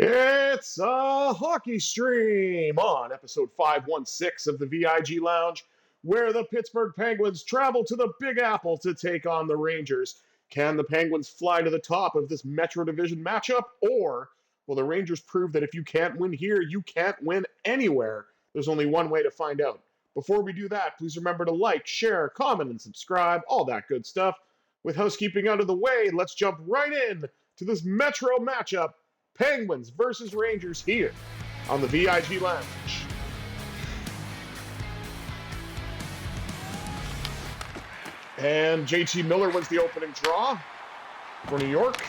It's a hockey stream on episode 516 of the VIG Lounge, where the Pittsburgh Penguins travel to the Big Apple to take on the Rangers. Can the Penguins fly to the top of this Metro Division matchup, or will the Rangers prove that if you can't win here, you can't win anywhere? There's only one way to find out. Before we do that, please remember to like, share, comment, and subscribe, all that good stuff. With housekeeping out of the way, let's jump right in to this Metro matchup. Penguins versus Rangers here on the VIG Lounge. And JT Miller wins the opening draw for New York.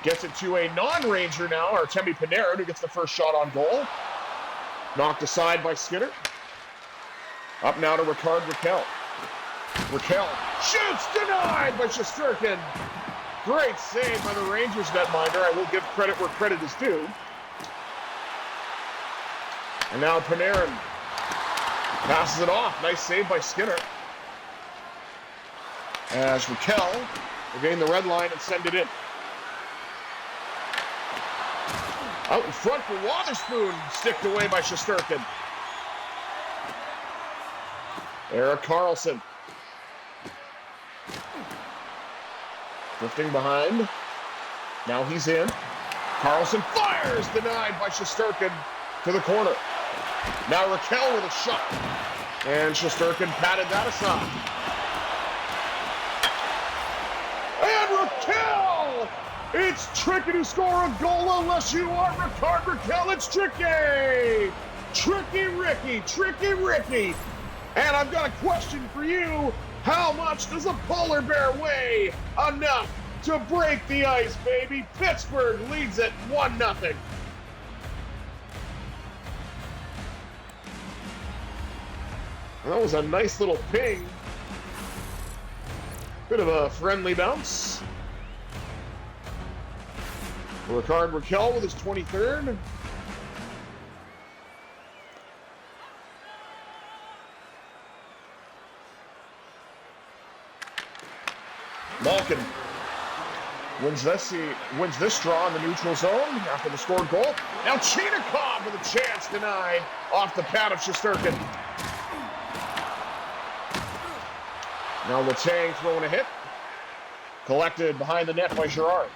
Gets it to a non-Ranger now, Artemi Panarin, who gets the first shot on goal. Knocked aside by Skinner. Up now to Rickard Rakell. Rakell shoots, denied by Shesterkin. Great save by the Rangers netminder. I will give credit where credit is due. And now Panarin passes it off. Nice save by Skinner. As Rakell will gain the red line and send it in. Out in front for Wotherspoon. Sticked away by Shesterkin. Erik Karlsson. Drifting behind. Now he's in. Karlsson fires! Denied by Shesterkin to the corner. Now Rakell with a shot. And Shesterkin patted that aside. And Rakell! It's tricky to score a goal unless you are Rickard Rakell. It's tricky! Tricky Ricky. And I've got a question for you. How much does a polar bear weigh? Enough to break the ice, baby. Pittsburgh leads it 1-0. That was a nice little ping. Bit of a friendly bounce. Rickard Rakell with his 23rd. Malkin wins this draw in the neutral zone after the scored goal. Now Chinakov with a chance denied off the pad of Shesterkin. Now Letang throwing a hit. Collected behind the net by Girard.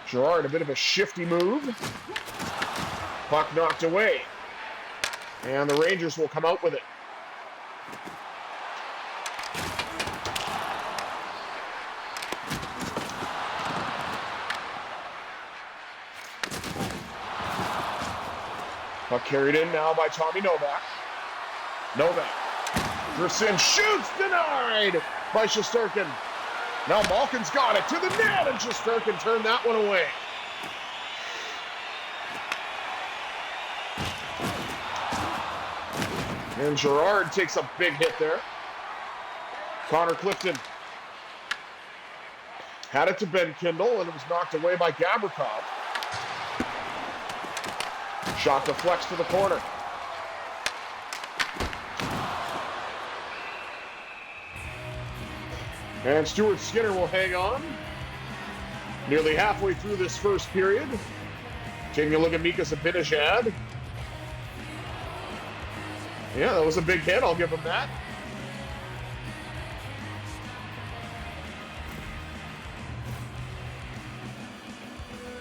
Girard, a bit of a shifty move. Puck knocked away. And the Rangers will come out with it. Puck carried in now by Tommy Novak. Novak drifts in, shoots, denied by Shesterkin. Now Malkin's got it to the net, and Shesterkin turned that one away. And Girard takes a big hit there. Connor Clifton had it to Ben Kindle, and it was knocked away by Gavrikov. Shot deflects to the corner. And Stuart Skinner will hang on. Nearly halfway through this first period. Taking a look at Mika Zibanejad. Yeah, that was a big hit. I'll give him that.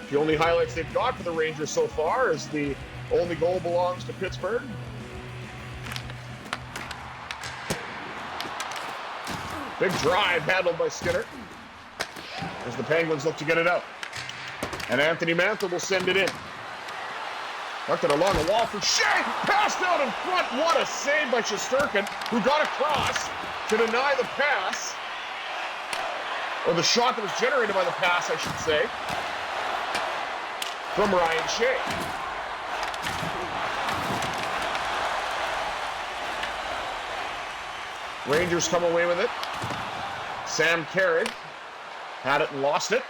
The only highlights they've got for the Rangers so far is the only goal belongs to Pittsburgh. Big drive handled by Skinner as the Penguins look to get it out. And Anthony Mantha will send it in. Tucked it along the wall for Shea. Passed out in front. What a save by Shesterkin, who got across to deny the pass. Or the shot that was generated by the pass, I should say. From Ryan Shea. Rangers come away with it. Sam Carrick had it and lost it.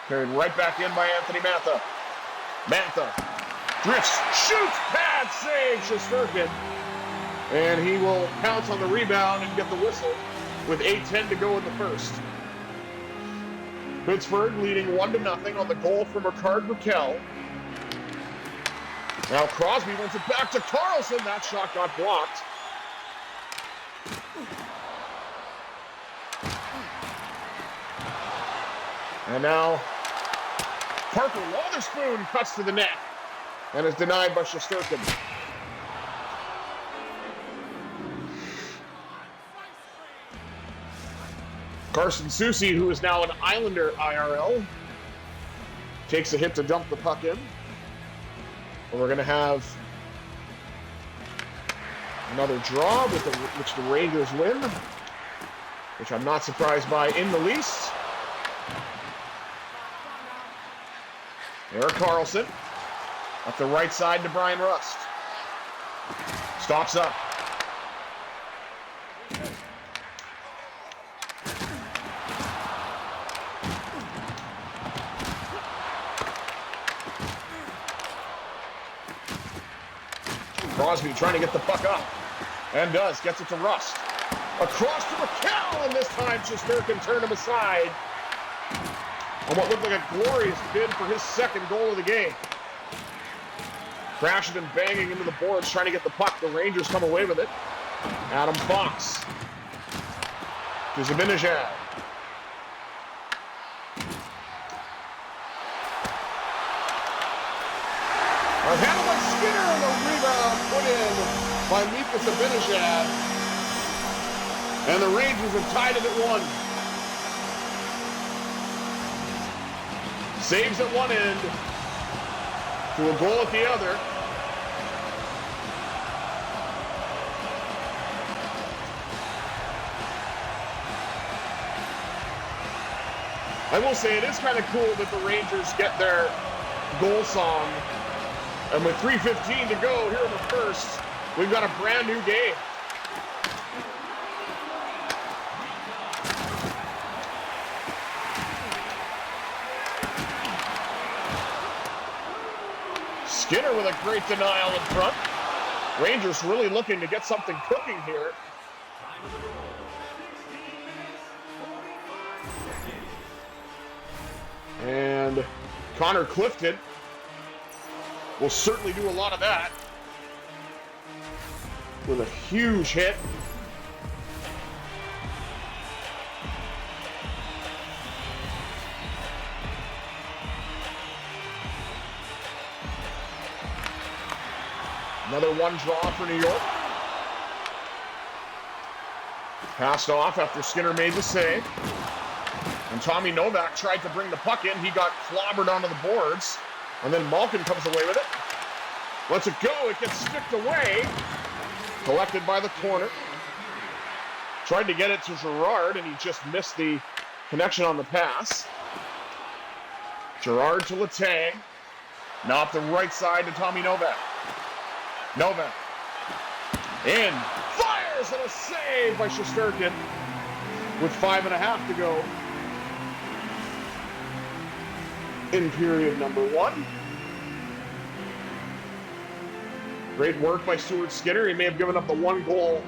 Carried right back in by Anthony Mantha. Mantha drifts, shoots, pad save, Shesterkin. And he will pounce on the rebound and get the whistle with 8:10 to go in the first. Pittsburgh leading 1-0 on the goal from Rickard Rakell. Now Crosby wins it back to Carlson. That shot got blocked. And now Parker Wotherspoon cuts to the net and is denied by Shesterkin. Carson Soucy, who is now an Islander IRL, takes a hit to dump the puck in. And we're going to have another draw with which the Rangers win, which I'm not surprised by in the least. Erik Karlsson up the right side to Brian Rust. Stops up. Crosby trying to get the puck up, and does. Gets it to Rust. Across to McCall, and this time Shesterkin turned him aside on what looked like a glorious bid for his second goal of the game. Crashing and banging into the boards, trying to get the puck. The Rangers come away with it. Adam Fox to Zibanejad. Handled by Skinner, and the rebound put in by Mika Zibanejad. And the Rangers have tied it at 1. Saves at one end to a goal at the other. I will say it is kind of cool that the Rangers get their goal song. And with 3:15 to go here in the first, we've got a brand new game. Skinner with a great denial in front. Rangers really looking to get something cooking here. And Connor Clifton will certainly do a lot of that with a huge hit. Another one draw for New York. Passed off after Skinner made the save. And Tommy Novak tried to bring the puck in. He got clobbered onto the boards. And then Malkin comes away with it. Lets it go. It gets sticked away. Collected by the corner. Tried to get it to Girard, and he just missed the connection on the pass. Girard to Letang. Now up the right side to Tommy Novak. Novak. In. Fires, and a save by Shesterkin with 5.5 to go in period number 1. Great work by Stuart Skinner. He may have given up the one goal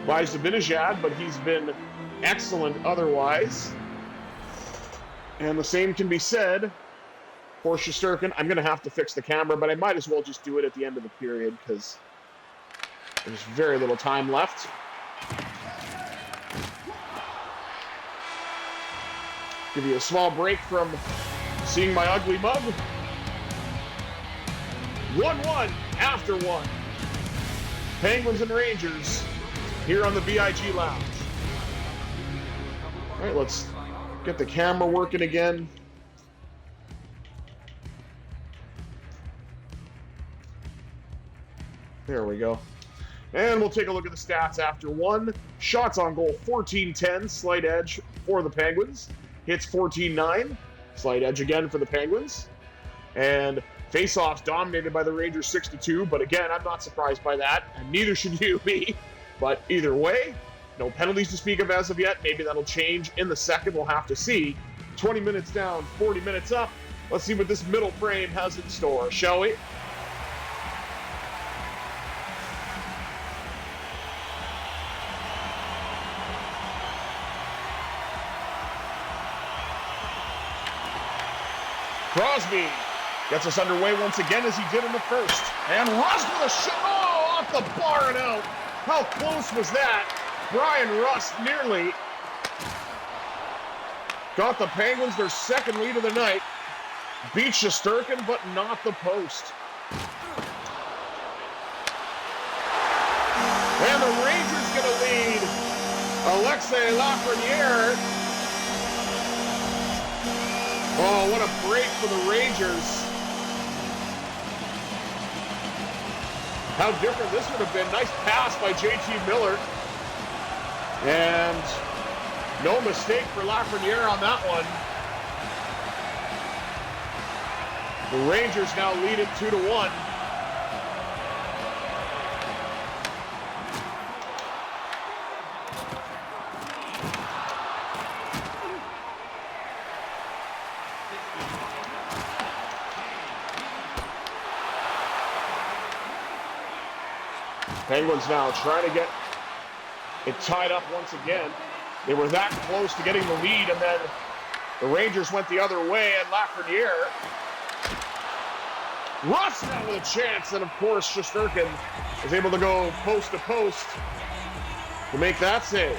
by Zibanejad, but he's been excellent otherwise. And the same can be said for Shesterkin. I'm going to have to fix the camera, but I might as well just do it at the end of the period because there's very little time left. Give you a small break from seeing my ugly mug. 1-1 after 1. Penguins and Rangers here on the VIG Lounge. All right, let's get the camera working again. There we go. And we'll take a look at the stats after 1. Shots on goal, 14-10, slight edge for the Penguins. Hits 14-9, slight edge again for the Penguins. And face-offs dominated by the Rangers 6-2, but again, I'm not surprised by that, and neither should you be. But either way, no penalties to speak of as of yet. Maybe that'll change in the second. We'll have to see. 20 minutes down, 40 minutes up. Let's see what this middle frame has in store, shall we? Crosby Gets us underway once again as he did in the first. And Rust with a shot. Oh, off the bar and out. How close was that? Brian Rust nearly got the Penguins their second lead of the night. Beat Shesterkin, but not the post. And the Rangers get a lead. Alexei Lafreniere. Oh, what a break for the Rangers. How different this would have been. Nice pass by JT Miller. And no mistake for Lafreniere on that one. The Rangers now lead it 2-1. Penguins now trying to get it tied up once again. They were that close to getting the lead, and then the Rangers went the other way, and Lafreniere. Rust now with a chance, and of course Shesterkin is able to go post to post to make that save.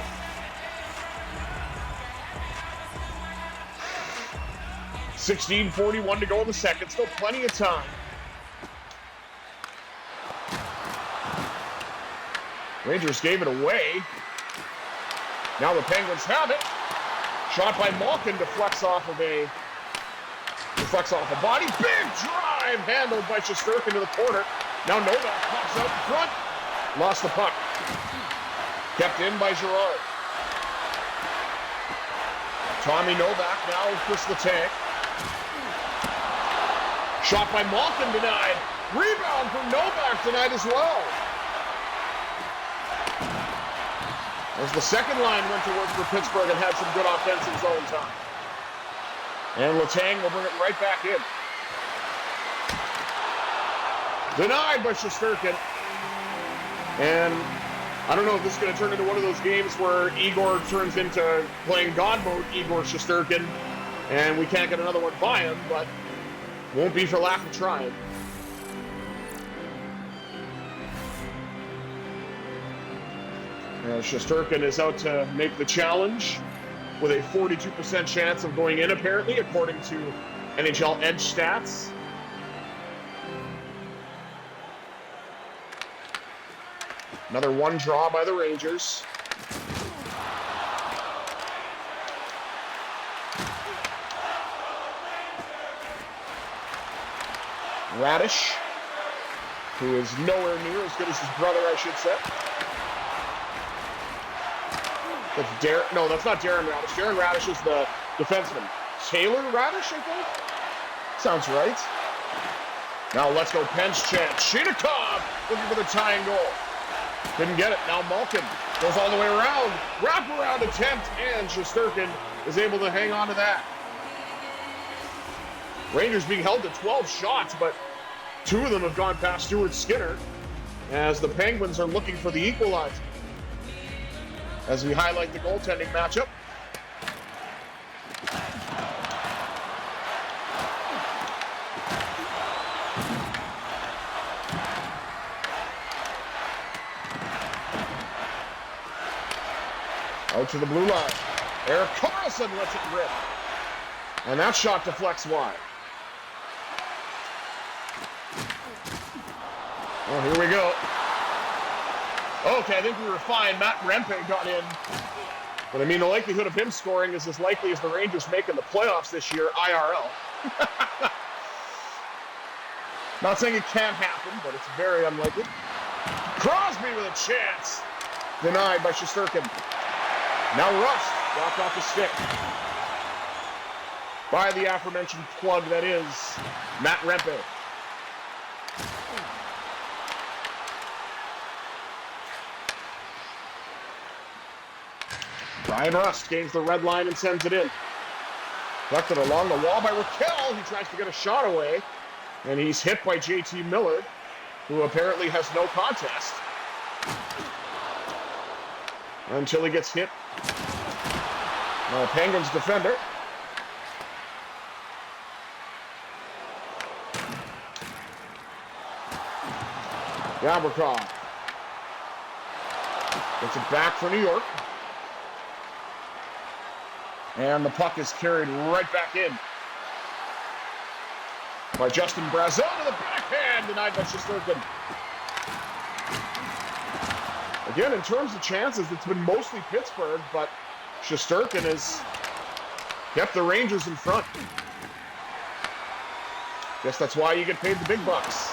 .41 to go in the second, still plenty of time. Rangers gave it away. Now the Penguins have it. Shot by Malkin deflects off a body. Big drive handled by Shesterkin to the corner. Now Novak pops out in front. Lost the puck. Kept in by Girard. Tommy Novak now pushes the tank. Shot by Malkin denied. Rebound from Novak denied as well. As the second line went to work for Pittsburgh and had some good offensive zone time. And Letang will bring it right back in. Denied by Shesterkin. And I don't know if this is going to turn into one of those games where Igor turns into playing God mode Igor Shesterkin and we can't get another one by him, but won't be for lack of trying. Shesterkin is out to make the challenge with a 42% chance of going in, apparently, according to NHL Edge stats. Another one draw by the Rangers. Radish, who is nowhere near as good as his brother, I should say. No, that's not Darren Radish. Darren Radish is the defenseman. Taylor Radish, I think? Sounds right. Now let's go Pens chant. Chinakov looking for the tying goal. Couldn't get it. Now Malkin goes all the way around. Wraparound attempt, and Shesterkin is able to hang on to that. Rangers being held to 12 shots, but 2 of them have gone past Stuart Skinner as the Penguins are looking for the equalizer. As we highlight the goaltending matchup. Out to the blue line. Erik Karlsson lets it rip. And that shot deflects wide. Oh, here we go. Okay, I think we were fine. Matt Rempe got in. But I mean, the likelihood of him scoring is as likely as the Rangers making the playoffs this year, IRL. Not saying it can't happen, but it's very unlikely. Crosby with a chance. Denied by Shesterkin. Now Rust walked off the stick. By the aforementioned plug that is Matt Rempe. Brian Rust gains the red line and sends it in. Deflected along the wall by Raquel. He tries to get a shot away. And he's hit by JT Miller, who apparently has no contest. Until he gets hit. Penguins defender. Gavrikov gets it back for New York. And the puck is carried right back in by Justin Brazeau to the backhand, denied by Shesterkin. Again, in terms of chances, it's been mostly Pittsburgh, but Shesterkin has kept the Rangers in front. Guess that's why you get paid the big bucks.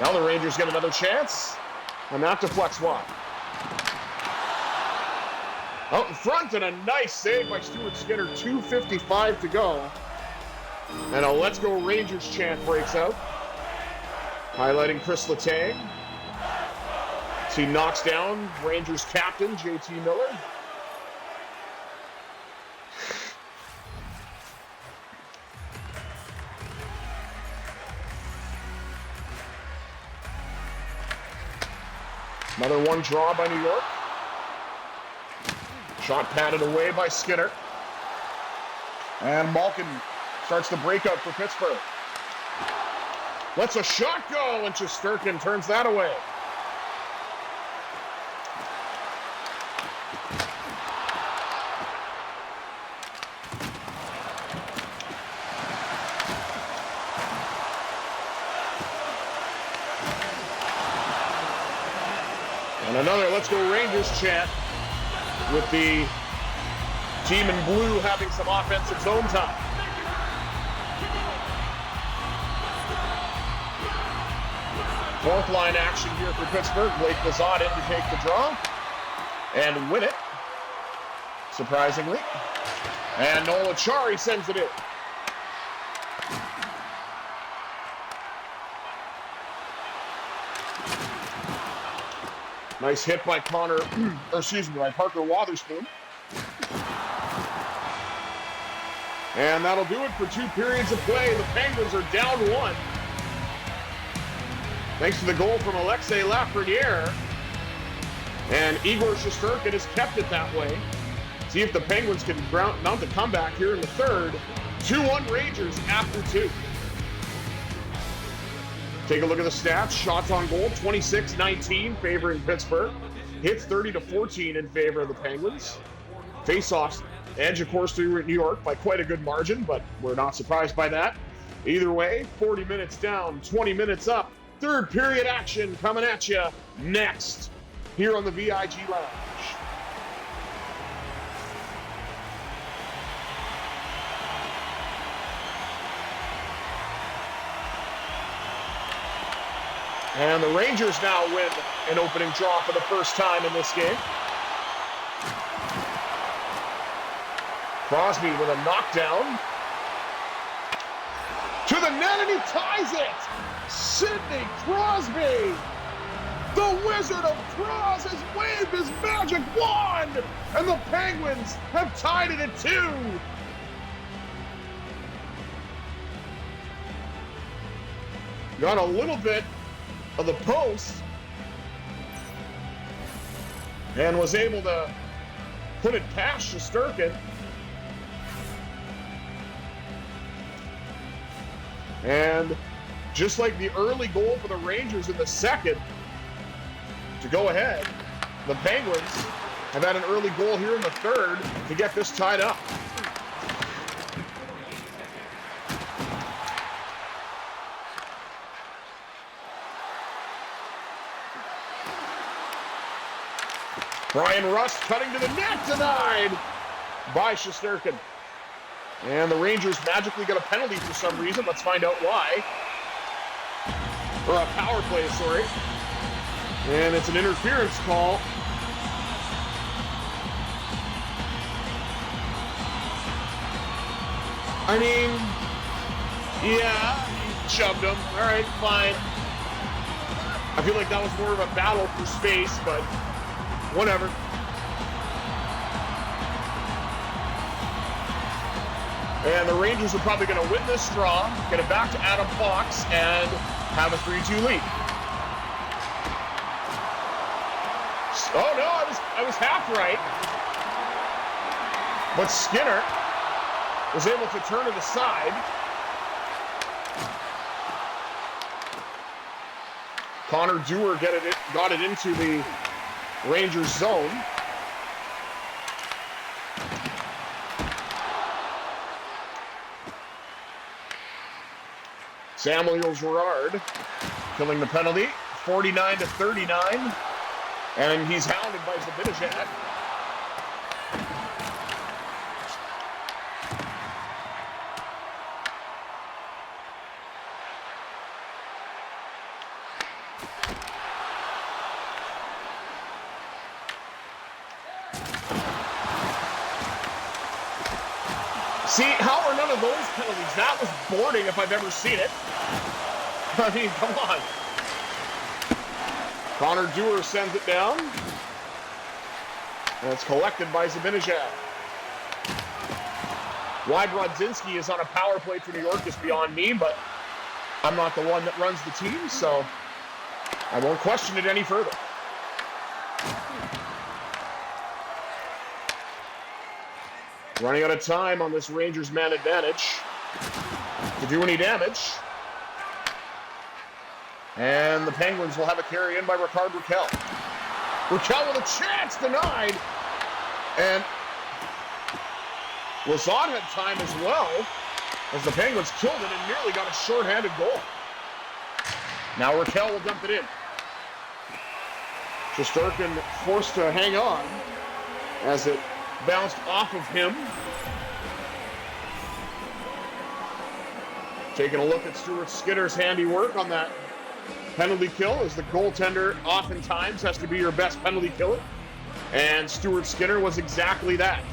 Now the Rangers get another chance, and that deflects one. Out in front, and a nice save by Stuart Skinner. 2:55 to go. And a Let's Go Rangers chant breaks out, highlighting Chris Letang. As he knocks down Rangers captain JT Miller. Another one draw by New York. Shot patted away by Skinner. And Malkin starts the breakout for Pittsburgh. Lets a shot go, and Shesterkin turns that away. And another Let's Go Rangers chant, with the team in blue having some offensive zone time. Fourth line action here for Pittsburgh. Blake Lizotte in to take the draw and win it, surprisingly. And Noel Acciari sends it in. Nice hit by by Parker Wotherspoon. And that'll do it for 2 periods of play. The Penguins are down 1. Thanks to the goal from Alexei Lafreniere. And Egor Shesterkin has kept it that way. See if the Penguins can mount the comeback here in the third. 2-1 Rangers after 2. Take a look at the stats. Shots on goal, 26-19, favoring Pittsburgh. Hits 30-14 in favor of the Penguins. Face-offs edge, of course, through New York by quite a good margin, but we're not surprised by that. Either way, 40 minutes down, 20 minutes up. Third period action coming at you next here on the VIG Lounge. And the Rangers now win an opening draw for the first time in this game. Crosby with a knockdown. To the net, and he ties it! Sidney Crosby! The Wizard of Cross has waved his magic wand! And the Penguins have tied it at 2! Got a little bit of the post and was able to put it past Shesterkin. And just like the early goal for the Rangers in the second to go ahead, the Penguins have had an early goal here in the third to get this tied up. Brian Rust cutting to the net, denied by Shesterkin. And the Rangers magically got a penalty for some reason. Let's find out why. Or a power play, sorry. And it's an interference call. I mean, yeah, he shoved him. All right, fine. I feel like that was more of a battle for space, but whatever. And the Rangers are probably going to win this draw, get it back to Adam Fox, and have a 3-2 lead. Oh no, I was half right. But Skinner was able to turn it aside. Connor Dewar got it into the Rangers zone. Samuel Girard killing the penalty, 49-39, and he's hounded by Zibanejad. See, how are none of those penalties? That was boarding if I've ever seen it. I mean, come on. Connor Dewar sends it down. And it's collected by Zibanejad. Why Brodzinski is on a power play for New York is beyond me, but I'm not the one that runs the team, so I won't question it any further. Running out of time on this Rangers man advantage to do any damage. And the Penguins will have a carry in by Rickard Rakell. Rakell with a chance, denied. And Lazard had time as well, as the Penguins killed it and nearly got a shorthanded goal. Now Rakell will dump it in. Shesterkin forced to hang on as it bounced off of him. Taking a look at Stuart Skinner's handiwork on that penalty kill, as the goaltender oftentimes has to be your best penalty killer. And Stuart Skinner was exactly that.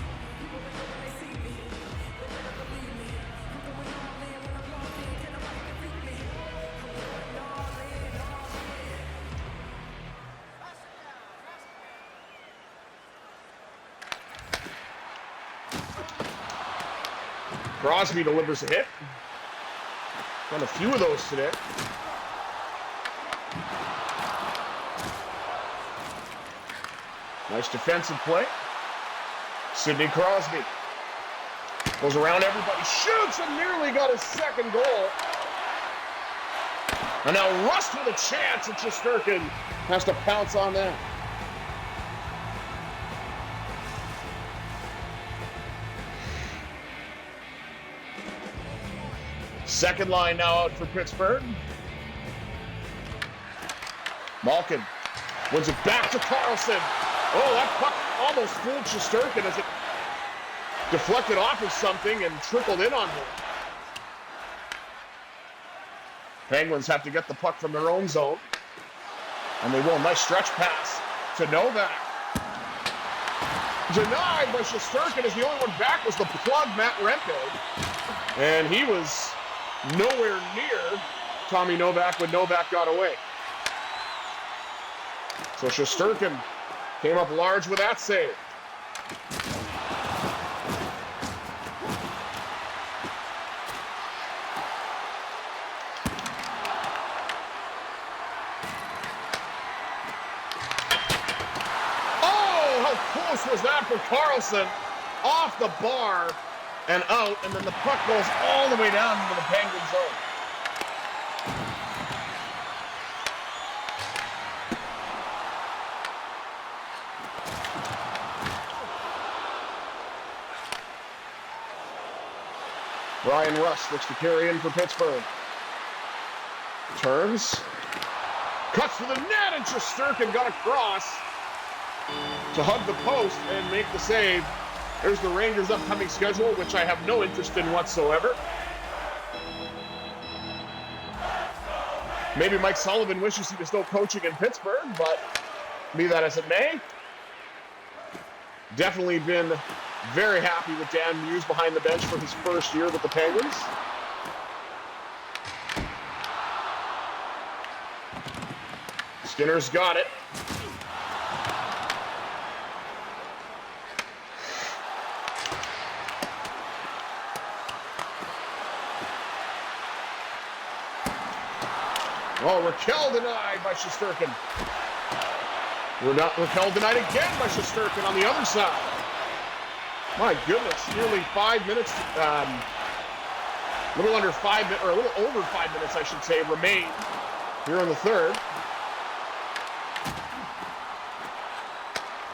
Crosby delivers a hit. Done a few of those today. Nice defensive play. Sidney Crosby goes around everybody, shoots, and nearly got his second goal. And now Rust with a chance, and Shesterkin has to pounce on that. Second line now out for Pittsburgh. Malkin wins it back to Carlson. Oh, that puck almost fooled Shesterkin as it deflected off of something and trickled in on him. Penguins have to get the puck from their own zone. And they will. Nice stretch pass to Novak. Denied by Shesterkin, as the only one back was the plug, Matt Rempe. And he was nowhere near Tommy Novak when Novak got away. So Shesterkin came up large with that save. Oh, how close was that for Carlson? Off the bar and out, and then the puck goes all the way down into the Penguin zone. Ryan Rust looks to carry in for Pittsburgh. Turns. Cuts to the net, and Shesterkin got across to hug the post and make the save. There's the Rangers' upcoming schedule, which I have no interest in whatsoever. Maybe Mike Sullivan wishes he was still coaching in Pittsburgh, but be that as it may. Definitely been very happy with Dan Muse behind the bench for his first year with the Penguins. Skinner's got it. Oh, Rakell denied by Shesterkin. Rakell denied again by Shesterkin on the other side. My goodness, nearly 5 minutes, a little under 5 minutes, or a little over 5 minutes, I should say, remain here in the third.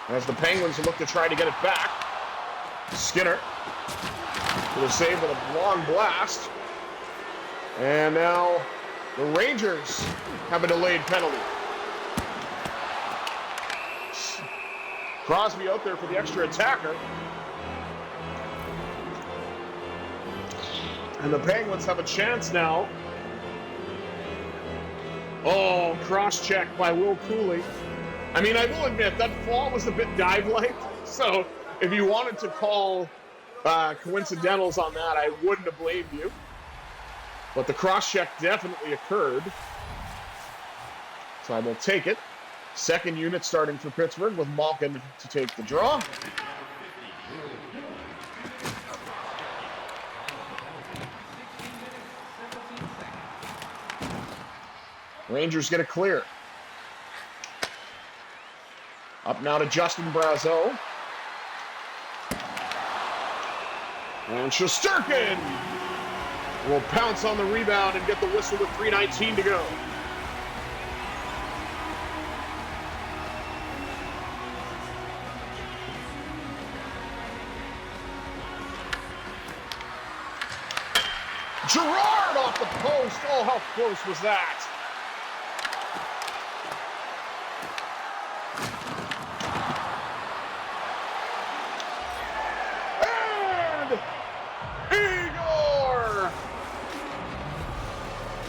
As the Penguins look to try to get it back. Skinner with a save with a long blast. And now the Rangers have a delayed penalty. Crosby out there for the extra attacker. And the Penguins have a chance now. Oh, cross-check by Will Cooley. I mean, I will admit, that fall was a bit dive-like. So if you wanted to call coincidentals on that, I wouldn't have blamed you. But the cross-check definitely occurred. So I will take it. Second unit starting for Pittsburgh with Malkin to take the draw. Rangers get a clear. Up now to Justin Brazeau. And Shesterkin will pounce on the rebound and get the whistle with 3:19 to go. Gerard off the post. Oh, how close was that?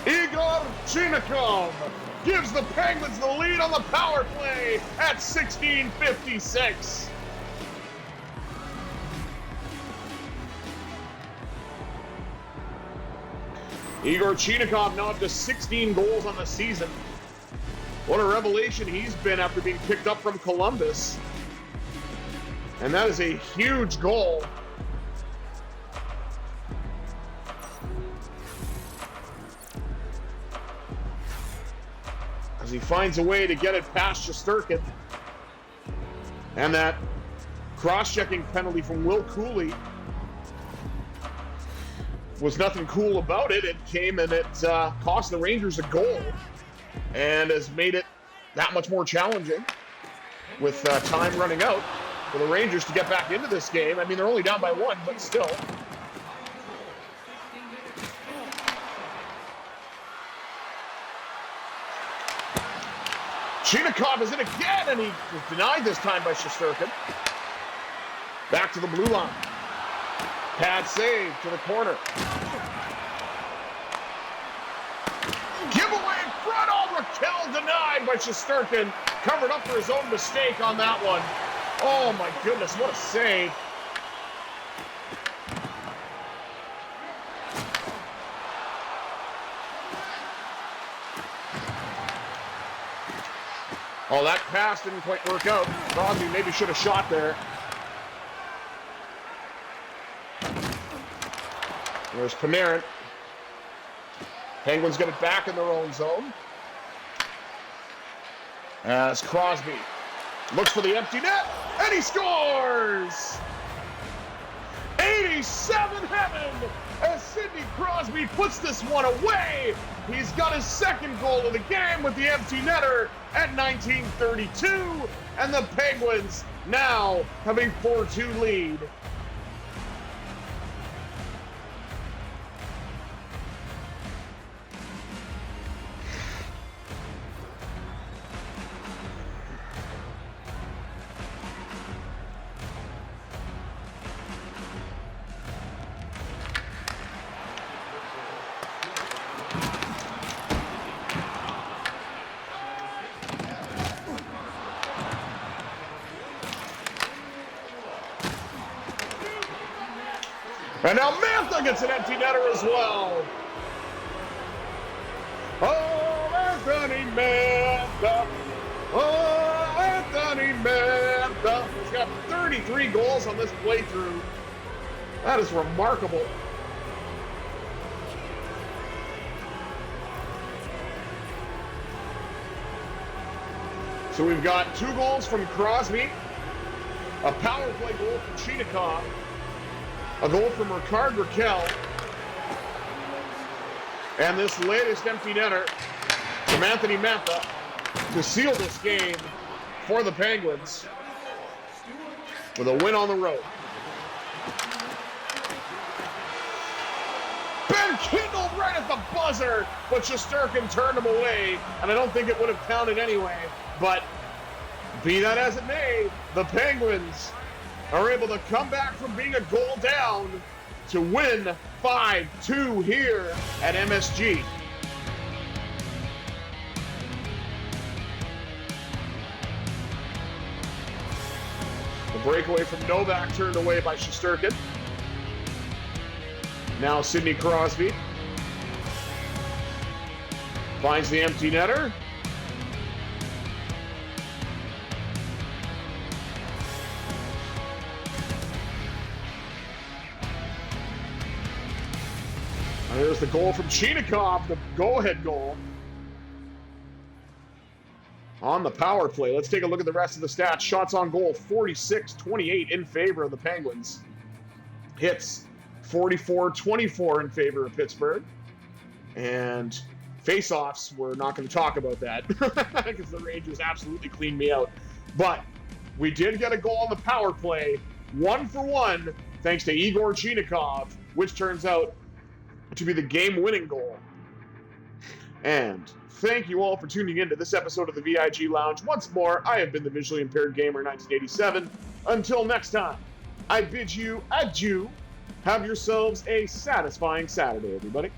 Egor Chinakov gives the Penguins the lead on the power play at 16:56. Egor Chinakov now up to 16 goals on the season. What a revelation he's been after being picked up from Columbus. And that is a huge goal. As he finds a way to get it past Shesterkin. And that cross-checking penalty from Will Cooley was nothing cool about it. It came and it cost the Rangers a goal and has made it that much more challenging with time running out for the Rangers to get back into this game. I mean, they're only down by one, but still. Chinakov is in again, and he was denied this time by Shesterkin. Back to the blue line. Pad save to the corner. Giveaway in front. Oh, Raquel denied by Shesterkin. Covered up for his own mistake on that one. Oh my goodness, what a save. Oh, that pass didn't quite work out. Crosby maybe should have shot there. There's Panarin. Penguins get it back in their own zone. As Crosby looks for the empty net, and he scores! 87 heaven as Sidney Crosby puts this one away. He's got his second goal of the game with the empty netter at 19:32, and the Penguins now have a 4-2 lead. And now Mantha gets an empty netter as well. Oh, Anthony Mantha. Oh, Anthony Mantha. He's got 33 goals on this playthrough. That is remarkable. So we've got 2 goals from Crosby A power play goal from Chinakov. A goal from Ricard Raquel. And this latest empty netter from Anthony Mantha to seal this game for the Penguins with a win on the road. Ben kindled right at the buzzer, but Shesterkin turned him away, and I don't think it would have counted anyway. But be that as it may, the Penguins are able to come back from being a goal down to win 5-2 here at MSG. The breakaway from Novak turned away by Shesterkin. Now Sidney Crosby finds the empty netter. And there's the goal from Chinakov, the go-ahead goal on the power play. Let's take a look at the rest of the stats. Shots on goal, 46-28 in favor of the Penguins. Hits, 44-24 in favor of Pittsburgh. And face-offs, we're not going to talk about that because the Rangers absolutely cleaned me out. But we did get a goal on the power play, 1-for-1, thanks to Egor Chinakov, which turns out to be the game-winning goal. And thank you all for tuning in to this episode of the VIG Lounge. Once more, I have been the Visually Impaired Gamer 1987. Until next time, I bid you adieu. Have yourselves a satisfying Saturday, everybody.